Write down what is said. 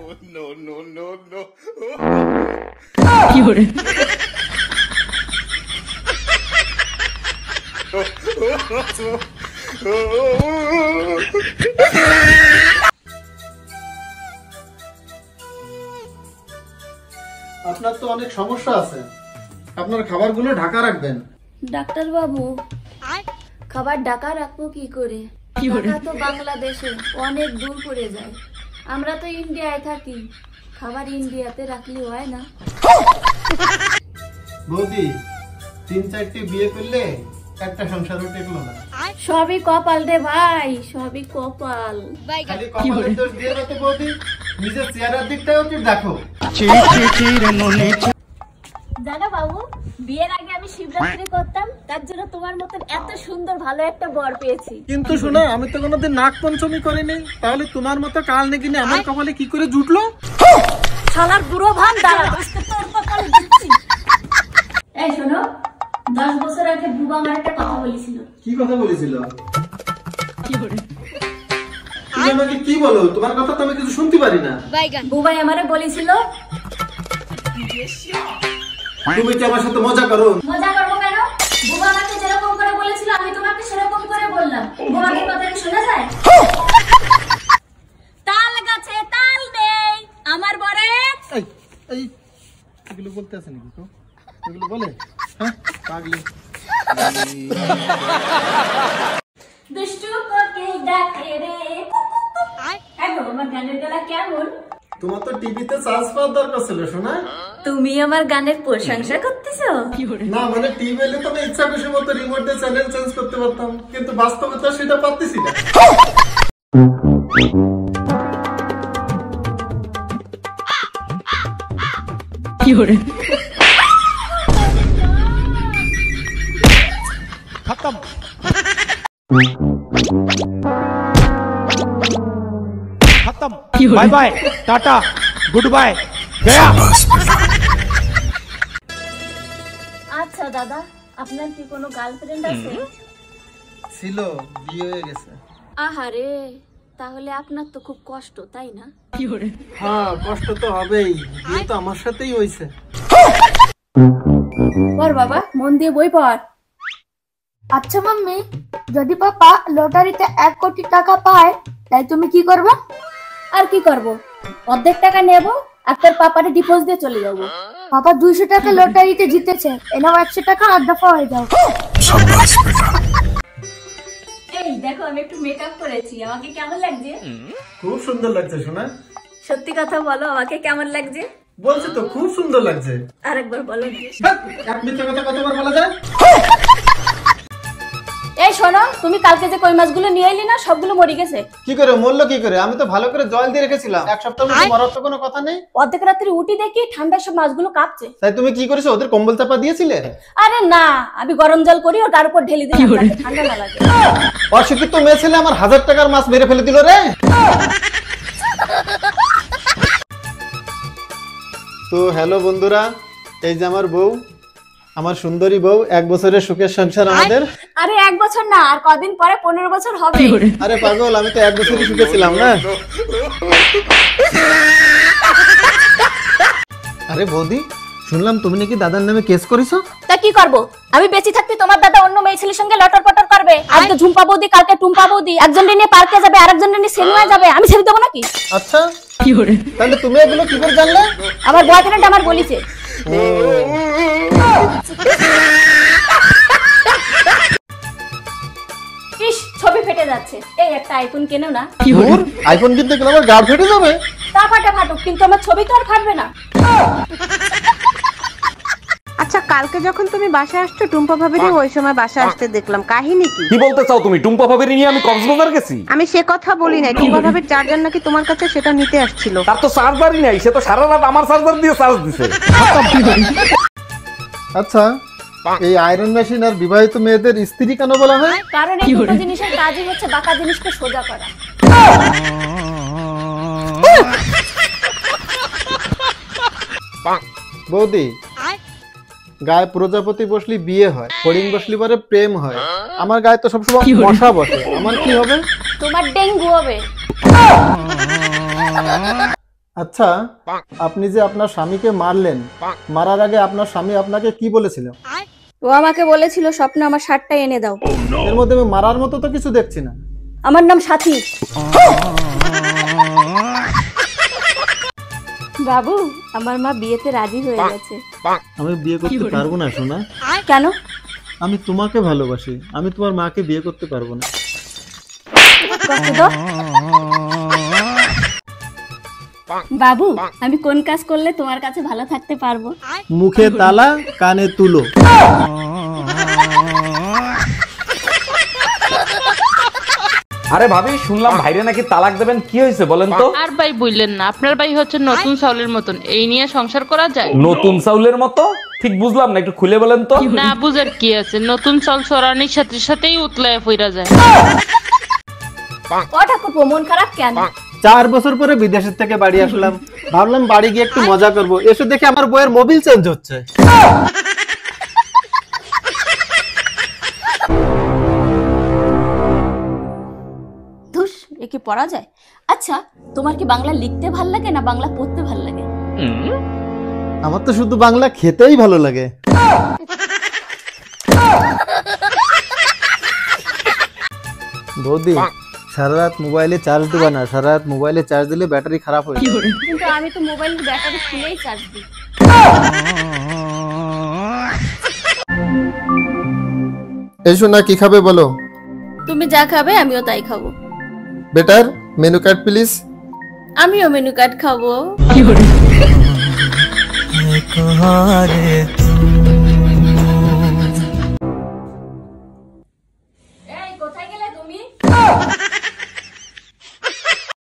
No, no, no, no. আপনার তো অনেক সমস্যা আছে, আপনার খাবারগুলো ঢাকা রাখবেন। ডাক্তার বাবু, খাবার ঢাকা রাখবো কি করে? ঢাকা তো বাংলাদেশে অনেক দূর পড়ে যায়, আমরা তো ইন্ডিয়ায় থাকি, খাবার ইন্ডিয়াতে রাখলে হয় না? বৌদি, 3-4টি বিয়ে করলে একটা সংসারও টেকলো না। সবই কপাল রে ভাই, সবই কপাল। খালি কপালের দোষ দিয়ে না তো বৌদি, নিজের চেহারার দিকটাও একটু দেখো। জানো বাবু, বিয়ের আগে আমি শিবরাত্রি করতাম, তার জন্য তোমার মতন এত সুন্দর ভালো একটা বর পেয়েছি। কিন্তু শোনো, আমি তো কোনোদিন নাগ পঞ্চমী করিনি, তাহলে তোমার মতো কাল নাকি আমার কপালে কি করে জুটলো? শালার বুড়ো ভান, দাঁড়া, আজকে তোর কপালে দিচ্ছি। এই শোনো, 10 বছর আগে বুবা আমার একটা কথা বলেছিল। কি কথা বলেছিল? তুমি আমাকে কি বলো? তোমার কথা তো আমি কিছু শুনতে পারি না। বুবাই আমারে বলেছিল। তুমি কি আমার সাথে মজা করো? মজা করবো কেন? বুবা আমাকে যেরকম করে বলেছিল আমি তোমাকে সেরকম করে বললাম। বুবাকে কথা কি শোনা যায়? তাল গাছে তাল নেই আমার বরে। এই এই এগুলো বলতে আছে নাকি তো? এগুলো বলে? হ্যাঁ পাগলি। দুষ্টু কোকিল ডাকে রে। এখন আমার গানের গলা কেমন? তোমার তো টিভিতে চার্জ পাওয়ার দরকার ছিল, শোনা। তুমি আমার গানের প্রশংসা করতেছো? না মানে টিভি এলে তো আমি ইচ্ছা খুশি মতো রিমোট দিয়ে চ্যানেল চেঞ্জ করতে পারতাম, কিন্তু বাস্তবে তো সেটা পারতেছি না। खत्म। खत्म। Bye bye, tata, good bye, गया। আচ্ছা দাদা, আপনার কি কোনো গার্লফ্রেন্ড আছে? ছিল, বিয়ে হয়ে গেছে। আহারে, তাহলে আপনার তো খুব কষ্ট, তাই না? হ্যাঁ, কষ্ট তো হবেই, বিয়ে তো আমার সাথেই হয়েছে। পড় বাবা, মন দিয়ে বই পড়। আচ্ছা মাম্মি, যদি পাপা লটারিতে 1 কোটি টাকা পায় তাই তুমি কি করবে? আর কি করব? অর্ধেক টাকা নেব আর তোর পাপারে ডিপোজিট দিয়ে চলে যাব। পাপা 200 টাকা লটারিতে জিতেছে, এনাও 100 টাকা আর দফা হয়ে যাও। এই দেখো, আমি একটু মেকআপ করেছি, আমাকে কেমন লাগছে? খুব সুন্দর লাগছে শোনা। সত্যি কথা বলো, আমাকে কেমন লাগছে? বলছি তো খুব সুন্দর লাগছে। আরেকবার বলো। এক মিথ্যা কথা কতবার বলা যায়? এই শোনো, তুমি কালকে যে কই মাছগুলো নিয়ে এলি না, সবগুলো মরে গেছে। কি করে মরলো? কি করে? আমি তো ভালো করে জল দিয়ে রেখেছিলাম, 1 সপ্তাহ মতো মরার তো কোনো কথা নেই। অর্ধেক রাত্রে উঠি দেখি ঠান্ডায় সব মাছগুলো কাঁপছে। তাই তুমি কি করেছো? ওদের কম্বল চাপা দিয়েছিলে? আরে না, আমি গরম জল করি আর তার উপর ঢেলে দিই, যাতে ঠান্ডা না লাগে। অশিক্ষিত মেয়ে ছেলে আমার 1000 টাকার মাছ মেরে ফেলে দিল রে। তো হ্যালো বন্ধুরা, এই যে আমার বউ, আমার সুন্দরী বউ, 1 বছরের সুখের সংসার আমাদের। আরে 1 বছর না, আর কদিন পরে 15 বছর হবে। আরে পাগল, আমি তো 1 বছরই সুখে ছিলাম না। আরে বৌদি, শুনলাম তুমি নাকি দাদার নামে কেস করেছো? তা কি করব? আমি বেঁচে থাকতে তোমার দাদা অন্য মেয়ে ছেলের সঙ্গে লটর পটর করবে। আজকে ঝুম্পা বৌদি, কালকে টুম্পা বৌদি, একজনকে নিয়ে পার্কে যাবে, আরেকজনকে নিয়ে সিনেমায় যাবে, আমি ছেড়ে দেবো নাকি? আচ্ছা, তাহলে তুমি এগুলো কি করে জানলে? আমার বয়ফ্রেন্ড আমার বলেছে। ইস, ছবি ফেটে যাচ্ছে, এই একটা আইফোন কেনো না। আইফোন কিনতে গেলে আমার গাড় ফেটে যাবে। তা ফাটা ফাটুক, কিন্তু আমার ছবি তো আর ফাটবে না। আচ্ছা, কালকে যখন তুমি বাসায় আসছো টুম্পা ভাবির ওই সময় বাসায় আসতে দেখলাম, কাহিনী কি? কি বলতে চাও তুমি? টুম্পা ভাবির নিয়ে আমি কক্সবাজার গেছি? আমি সে কথা বলি নাই, টুম্পা ভাবির চার্জার নাকি তোমার কাছে, সেটা নিতে আসছিল। তার তো চার্জারই নাই, সে তো সারা রাত আমার চার্জার দিয়ে চার্জ দিছে। আচ্ছা, এই আয়রন মেশিন আর বিবাহিত মেয়েদের স্ত্রী কেন বলা হয়? কারণ এই দুটো জিনিসের কাজই হচ্ছে বাঁকা জিনিসকে সোজা করা। বৌদি, গায়ে প্রজাপতি বসলি বিয়ে হয়, হরিণ বসলি পরে প্রেম হয়, আমার গায়ে তো সবসময় মশা বসে, আমার কি হবে? তোমার ডেঙ্গু হবে। আচ্ছা, আপনি যে আপনার স্বামীকে মারলেন, মারার আগে আপনার স্বামী আপনাকে কি বলেছিল? ও আমাকে বলেছিল স্বপ্ন আমার শার্টটা এনে দাও। এর মধ্যে আমি মারার মতো তো কিছু দেখছি না। আমার নাম সাথী। বাবু, আমার মা বিয়েতে রাজি হয়ে গেছে। আমি বিয়ে করতে পারবো না সোনা। কেন? আমি তোমাকে ভালোবাসি, আমি তোমার মাকে বিয়ে করতে পারবো না। বাবু, আমি কোন কাজ করলে তোমার কাছে ভালো থাকতে পারবো? মুখে তালা, কানে তুলো। আরে ভাবি, শুনলাম ভাইরে নাকি তালাক দেবেন, কি হয়েছে বলেন তো? আর ভাই বললেন না, আপনার ভাই হচ্ছে নতুন চাউলের মতন, এই নিয়ে সংসার করা যায়? নতুন চাউলের মতো? ঠিক বুঝলাম না, একটু খুলে বলেন তো। না বুঝার কি আছে, নতুন চাউল চড়ানির সাথে সাথেই উতলায় ফিরা যায়। ও ঠাকুরপো, মন খারাপ কেন? 4 বছর পরে বিদেশের থেকে বাড়ি আসলাম, ভাবলাম বাড়ি গিয়ে একটু মজা করব। এসে দেখে আমার বইয়ের মোবিল চেঞ্জ হচ্ছে। ধুস, এ কি পড়া যায়? আচ্ছা, তোমার কি বাংলা লিখতে ভাল লাগে না বাংলা পড়তে ভাল লাগে? আমার তো শুধু বাংলা খেতেই ভালো লাগে। বৌদি, সারা রাত মোবাইলে চার্জ দিবা না, সারা রাত মোবাইলে চার্জ দিলে ব্যাটারি খারাপ হয়ে যাবে। কিন্তু আমি তো মোবাইলের ব্যাটারি খুলেই চার্জ দিই। এই শোনা, কি খাবে বলো? তুমি যা খাবে আমিও তাই খাবো। Better, menu card please. আমিও মেনু কার্ড খাবো। এই, কোথায় গেলে তুমি?